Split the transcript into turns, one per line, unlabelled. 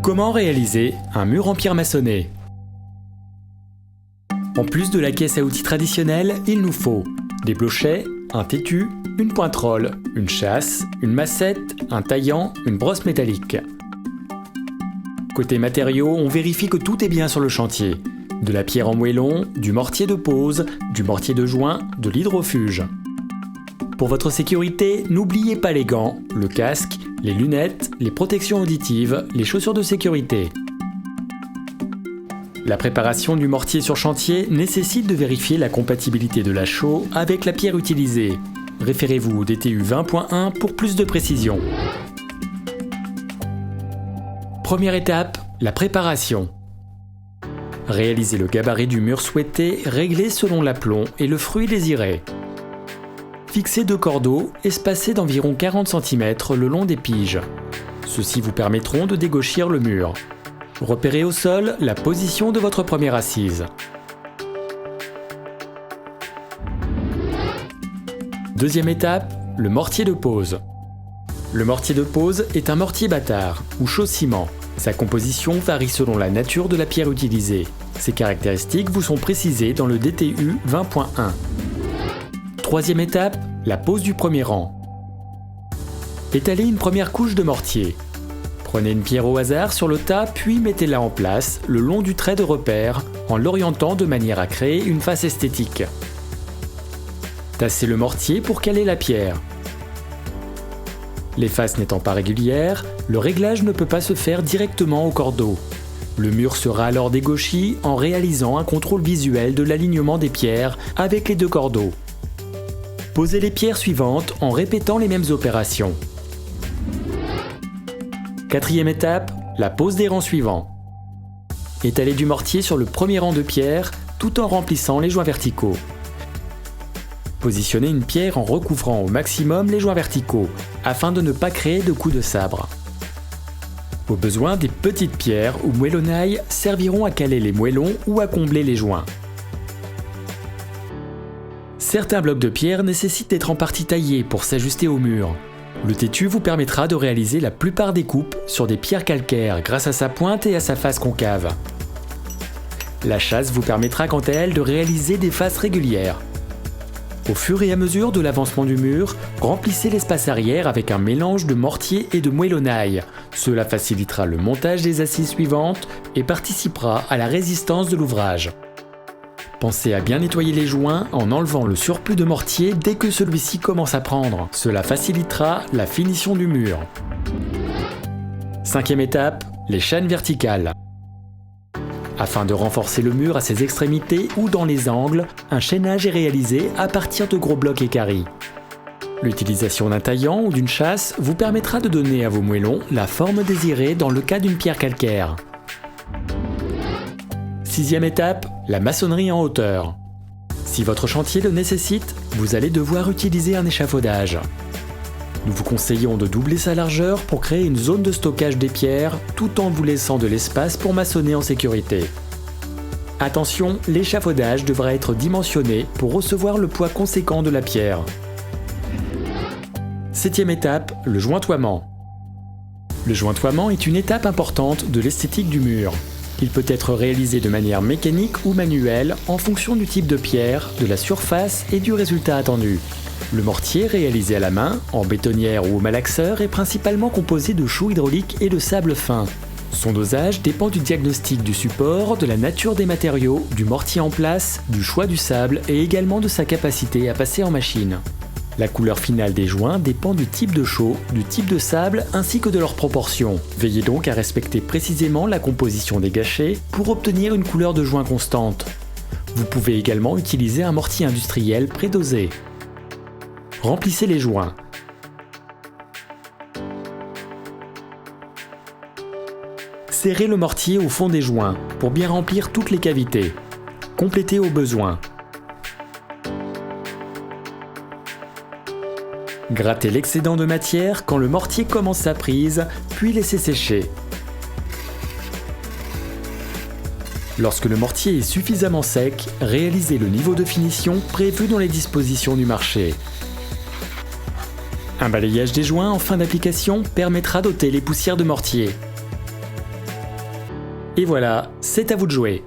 Comment réaliser un mur en pierre maçonnée? En plus de la caisse à outils traditionnelle, il nous faut des blochets, un tétu, une pointerolle, une chasse, une massette, un taillant, une brosse métallique. Côté matériaux, on vérifie que tout est bien sur le chantier. De la pierre en moellon, du mortier de pose, du mortier de joint, de l'hydrofuge. Pour votre sécurité, n'oubliez pas les gants, le casque, les lunettes, les protections auditives, les chaussures de sécurité. La préparation du mortier sur chantier nécessite de vérifier la compatibilité de la chaux avec la pierre utilisée. Référez-vous au DTU 20.1 pour plus de précision. Première étape, la préparation. Réalisez le gabarit du mur souhaité, réglé selon l'aplomb et le fruit désiré. Fixez 2 cordeaux, espacés d'environ 40 cm le long des piges. Ceux-ci vous permettront de dégauchir le mur. Repérez au sol la position de votre première assise. Deuxième étape, le mortier de pose. Le mortier de pose est un mortier bâtard ou chaux-ciment. Sa composition varie selon la nature de la pierre utilisée. Ses caractéristiques vous sont précisées dans le DTU 20.1. Troisième étape, la pose du premier rang. Étalez une première couche de mortier. Prenez une pierre au hasard sur le tas puis mettez-la en place le long du trait de repère en l'orientant de manière à créer une face esthétique. Tassez le mortier pour caler la pierre. Les faces n'étant pas régulières, le réglage ne peut pas se faire directement au cordeau. Le mur sera alors dégauchi en réalisant un contrôle visuel de l'alignement des pierres avec les 2 cordeaux. Posez les pierres suivantes en répétant les mêmes opérations. Quatrième étape, la pose des rangs suivants. Étalez du mortier sur le premier rang de pierres tout en remplissant les joints verticaux. Positionnez une pierre en recouvrant au maximum les joints verticaux afin de ne pas créer de coups de sabre. Au besoin, des petites pierres ou moellonnailles serviront à caler les moellons ou à combler les joints. Certains blocs de pierre nécessitent d'être en partie taillés pour s'ajuster au mur. Le tétu vous permettra de réaliser la plupart des coupes sur des pierres calcaires grâce à sa pointe et à sa face concave. La chasse vous permettra quant à elle de réaliser des faces régulières. Au fur et à mesure de l'avancement du mur, remplissez l'espace arrière avec un mélange de mortier et de moellonnaille. Cela facilitera le montage des assises suivantes et participera à la résistance de l'ouvrage. Pensez à bien nettoyer les joints en enlevant le surplus de mortier dès que celui-ci commence à prendre. Cela facilitera la finition du mur. Cinquième étape, les chaînes verticales. Afin de renforcer le mur à ses extrémités ou dans les angles, un chaînage est réalisé à partir de gros blocs équarris. L'utilisation d'un taillant ou d'une chasse vous permettra de donner à vos moellons la forme désirée dans le cas d'une pierre calcaire. Sixième étape, la maçonnerie en hauteur. Si votre chantier le nécessite, vous allez devoir utiliser un échafaudage. Nous vous conseillons de doubler sa largeur pour créer une zone de stockage des pierres tout en vous laissant de l'espace pour maçonner en sécurité. Attention, l'échafaudage devra être dimensionné pour recevoir le poids conséquent de la pierre. Septième étape, le jointoiement. Le jointoiement est une étape importante de l'esthétique du mur. Il peut être réalisé de manière mécanique ou manuelle en fonction du type de pierre, de la surface et du résultat attendu. Le mortier réalisé à la main, en bétonnière ou au malaxeur, est principalement composé de chaux hydrauliques et de sable fin. Son dosage dépend du diagnostic du support, de la nature des matériaux, du mortier en place, du choix du sable et également de sa capacité à passer en machine. La couleur finale des joints dépend du type de chaux, du type de sable ainsi que de leurs proportions. Veillez donc à respecter précisément la composition des gâchets pour obtenir une couleur de joint constante. Vous pouvez également utiliser un mortier industriel prédosé. Remplissez les joints. Serrez le mortier au fond des joints pour bien remplir toutes les cavités. Complétez au besoin. Grattez l'excédent de matière quand le mortier commence sa prise, puis laissez sécher. Lorsque le mortier est suffisamment sec, réalisez le niveau de finition prévu dans les dispositions du marché. Un balayage des joints en fin d'application permettra d'ôter les poussières de mortier. Et voilà, c'est à vous de jouer.